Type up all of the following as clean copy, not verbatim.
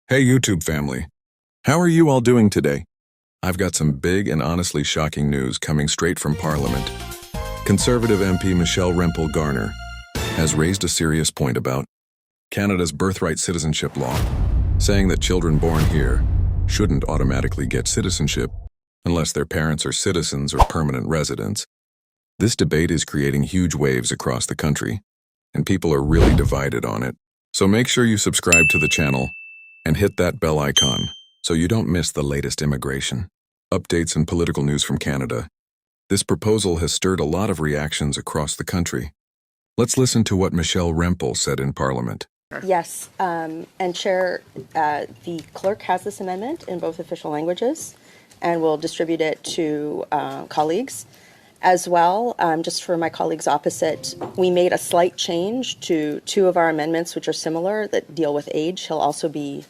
Hey YouTube family, how are you all doing today? I've got some big and honestly shocking news coming straight from Parliament. Conservative MP Michelle Rempel Garner has raised a serious point about Canada's Birthright Citizenship law, saying that children born here shouldn't automatically get citizenship unless their parents are citizens or permanent residents. This debate is creating huge waves across the country, and people are really divided on it. So make sure you subscribe to the channel and hit that bell icon so you don't miss the latest immigration updates and political news from Canada. This proposal has stirred a lot of reactions across the country. Let's listen to what Michelle Rempel said in Parliament. Yes, and Chair, the clerk has this amendment in both official languages and will distribute it to colleagues. As well, just for my colleagues opposite, we made a slight change to two of our amendments which are similar that deal with age. He'll also be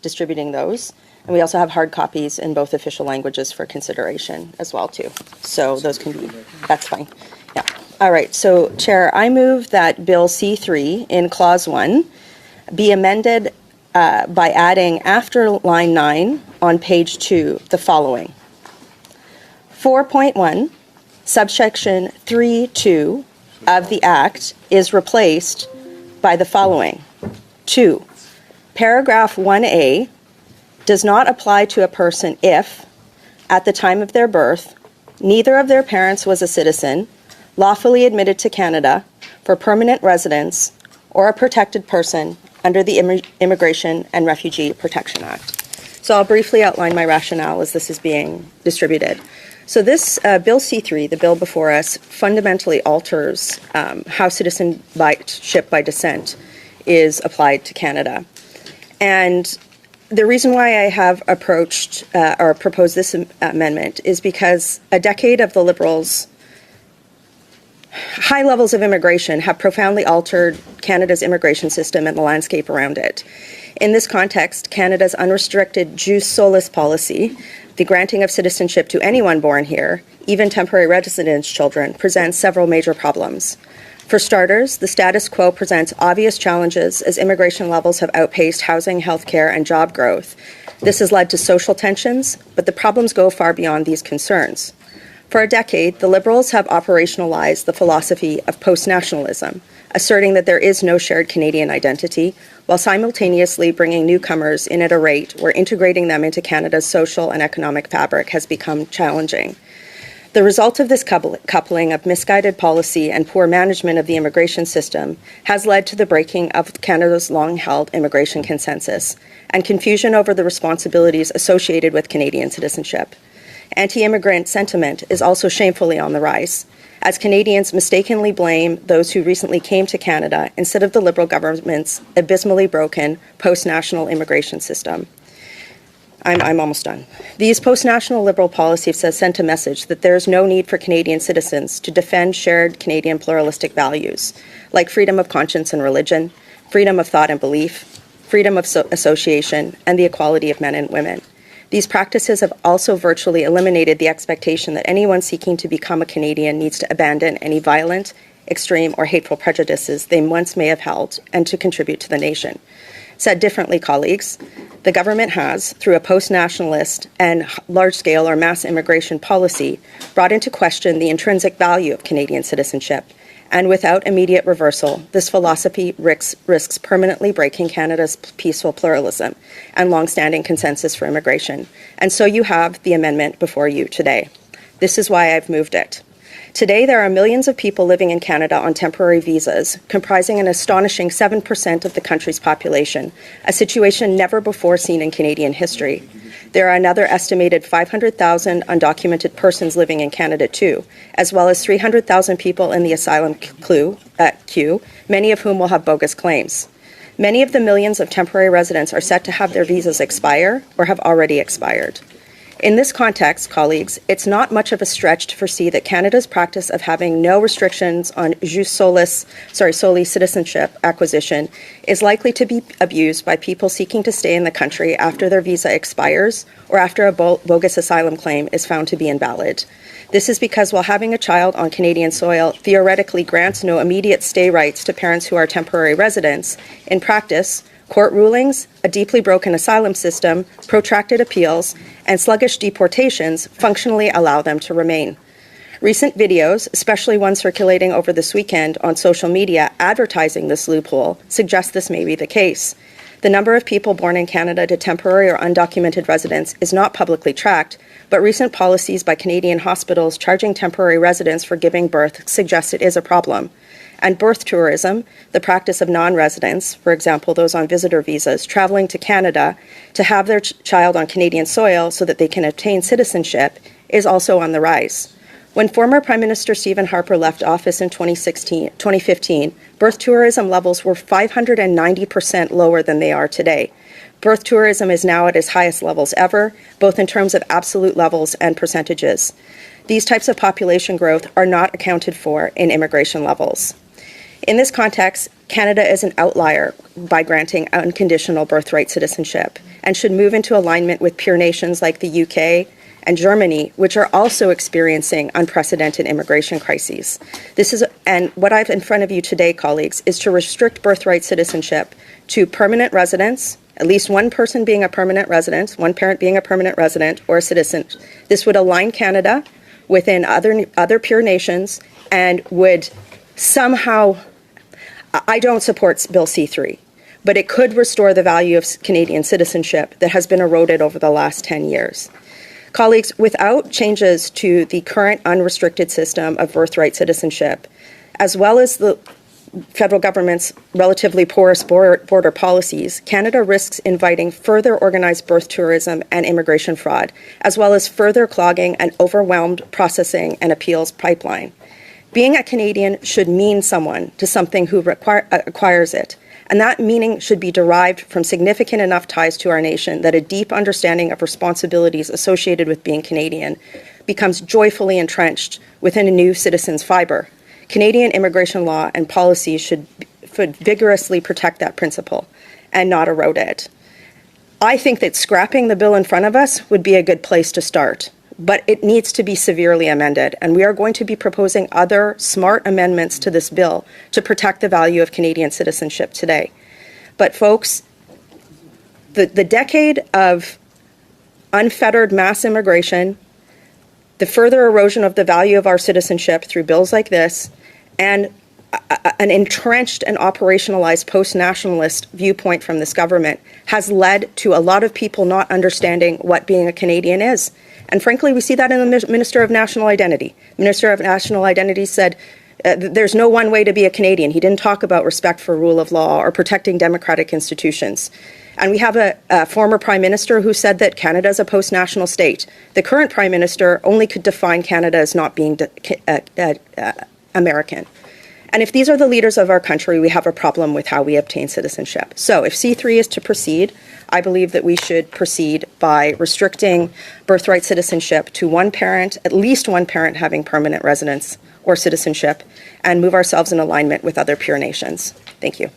distributing those. And we also have hard copies in both official languages for consideration as well too. So those can be, that's fine. Yeah. All right, so Chair, I move that Bill C3 in Clause 1 be amended by adding after line 9 on page 2 the following. 4.1 subsection 3.2 of the Act is replaced by the following. 2. Paragraph 1A does not apply to a person if, at the time of their birth, neither of their parents was a citizen, lawfully admitted to Canada for permanent residence, or a protected person under the Immigration and Refugee Protection Act. So I'll briefly outline my rationale as this is being distributed. So this Bill C3, the bill before us, fundamentally alters how citizenship by descent is applied to Canada. And the reason why I have approached or proposed this amendment is because a decade of the Liberals' high levels of immigration have profoundly altered Canada's immigration system and the landscape around it. In this context, Canada's unrestricted jus solis policy, the granting of citizenship to anyone born here, even temporary residence children, presents several major problems. For starters, the status quo presents obvious challenges as immigration levels have outpaced housing, healthcare, and job growth. This has led to social tensions, but the problems go far beyond these concerns. For a decade, the Liberals have operationalized the philosophy of post-nationalism, asserting that there is no shared Canadian identity, while simultaneously bringing newcomers in at a rate where integrating them into Canada's social and economic fabric has become challenging. The result of this coupling of misguided policy and poor management of the immigration system has led to the breaking of Canada's long-held immigration consensus and confusion over the responsibilities associated with Canadian citizenship. Anti-immigrant sentiment is also shamefully on the rise, as Canadians mistakenly blame those who recently came to Canada instead of the Liberal government's abysmally broken post-national immigration system. I'm almost done. These post-national Liberal policies have sent a message that there is no need for Canadian citizens to defend shared Canadian pluralistic values, like freedom of conscience and religion, freedom of thought and belief, freedom of association, and the equality of men and women. These practices have also virtually eliminated the expectation that anyone seeking to become a Canadian needs to abandon any violent, extreme, or hateful prejudices they once may have held and to contribute to the nation. Said differently, colleagues, the government has, through a post-nationalist and large-scale or mass immigration policy, brought into question the intrinsic value of Canadian citizenship. And without immediate reversal, this philosophy risks permanently breaking Canada's peaceful pluralism and long-standing consensus for immigration. And so you have the amendment before you today. This is why I've moved it. Today, there are millions of people living in Canada on temporary visas, comprising an astonishing 7% of the country's population, a situation never before seen in Canadian history. There are another estimated 500,000 undocumented persons living in Canada too, as well as 300,000 people in the asylum queue, many of whom will have bogus claims. Many of the millions of temporary residents are set to have their visas expire or have already expired. In this context, colleagues, it's not much of a stretch to foresee that Canada's practice of having no restrictions on jus solis citizenship acquisition is likely to be abused by people seeking to stay in the country after their visa expires or after a bogus asylum claim is found to be invalid. This is because while having a child on Canadian soil theoretically grants no immediate stay rights to parents who are temporary residents, in practice, Court rulings, a deeply broken asylum system, protracted appeals, and sluggish deportations functionally allow them to remain. Recent videos, especially one circulating over this weekend on social media advertising this loophole, suggest this may be the case. The number of people born in Canada to temporary or undocumented residents is not publicly tracked, but recent policies by Canadian hospitals charging temporary residents for giving birth suggest it is a problem. And birth tourism, the practice of non-residents, for example, those on visitor visas, traveling to Canada to have their child on Canadian soil so that they can obtain citizenship, is also on the rise. When former Prime Minister Stephen Harper left office in 2015, birth tourism levels were 590% lower than they are today. Birth tourism is now at its highest levels ever, both in terms of absolute levels and percentages. These types of population growth are not accounted for in immigration levels. In this context, Canada is an outlier by granting unconditional birthright citizenship and should move into alignment with peer nations like the UK and Germany, which are also experiencing unprecedented immigration crises. And what I have in front of you today, colleagues, is to restrict birthright citizenship to permanent residents, at least one person being a permanent resident, one parent being a permanent resident or a citizen. This would align Canada within other peer nations and would somehow, I don't support Bill C-3, but it could restore the value of Canadian citizenship that has been eroded over the last 10 years. Colleagues, without changes to the current unrestricted system of birthright citizenship, as well as the federal government's relatively porous border policies, Canada risks inviting further organized birth tourism and immigration fraud, as well as further clogging an overwhelmed processing and appeals pipeline. Being a Canadian should mean someone to something who acquires it, and that meaning should be derived from significant enough ties to our nation that a deep understanding of responsibilities associated with being Canadian becomes joyfully entrenched within a new citizen's fiber. Canadian immigration law and policies should vigorously protect that principle and not erode it. I think that scrapping the bill in front of us would be a good place to start, but it needs to be severely amended, and we are going to be proposing other smart amendments to this bill to protect the value of Canadian citizenship today. But folks, the decade of unfettered mass immigration, the further erosion of the value of our citizenship through bills like this, and an entrenched and operationalized post-nationalist viewpoint from this government has led to a lot of people not understanding what being a Canadian is. And frankly, we see that in the Minister of National Identity. Minister of National Identity said, there's no one way to be a Canadian. He didn't talk about respect for rule of law or protecting democratic institutions. And we have a former Prime Minister who said that Canada is a post-national state. The current Prime Minister only could define Canada as not being American. And if these are the leaders of our country, we have a problem with how we obtain citizenship. So if C-3 is to proceed, I believe that we should proceed by restricting birthright citizenship to one parent, at least one parent having permanent residence or citizenship, and move ourselves in alignment with other peer nations. Thank you.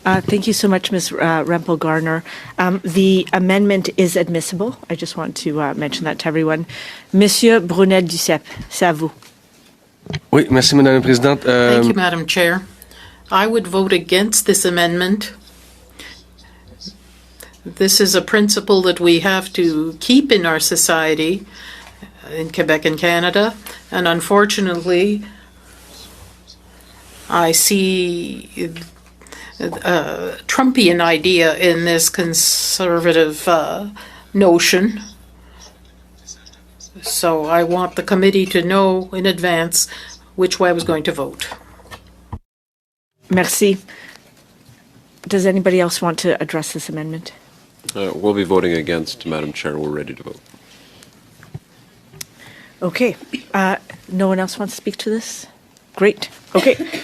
Thank you so much, Ms. Rempel Garner. The amendment is admissible. I just want to mention that to everyone. Monsieur Brunel-Duceppe, c'est à vous. Oui, merci, Madame la Présidente. Thank you, Madam Chair. I would vote against this amendment. This is a principle that we have to keep in our society in Quebec and Canada, and unfortunately, I see a Trumpian idea in this conservative notion. So I want the committee to know in advance which way I was going to vote. Merci. Does anybody else want to address this amendment? We'll be voting against, Madam Chair. We're ready to vote. Okay. No one else wants to speak to this? Great. Okay.